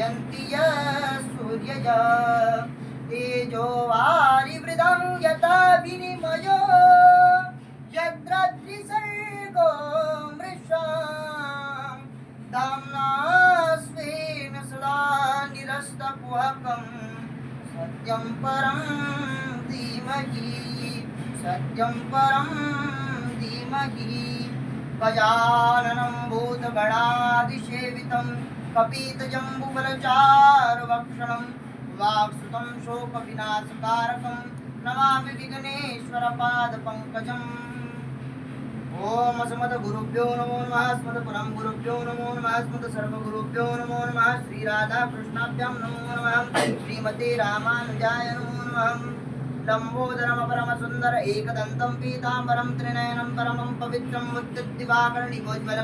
जयन्ति सूर्यजा तेजो वारिवृदं यथा विनिमयो यद्रद्रिसर्गो मृषां दाम्ना स्वेन सदा निरस्तकुहकं सत्यं परं धीमहि सत्यं परं धीमहि गजाननं भूतगणाधिसेवितं कपितजम्बुफलचारुभक्षणं वाक्सुतं शोकविनाशकारकं नमामि विघ्नेश्वरपादपङ्कजम् ओम अस्मद्गुरुभ्यो नमो नमः अस्मत्परम गुरुभ्यो नमो नमः अस्मत्सर्वगुरुभ्यो नमो नमः श्री राधा कृष्णाभ्यां नमो नमः श्रीमते रामानुजाय नमो नमः लंबोदरम परम सुंदर एकदंतं पीतांबरं त्रिनयनं परमं पवित्रं मुक्तिदिवाकरणिकोज्ज्वल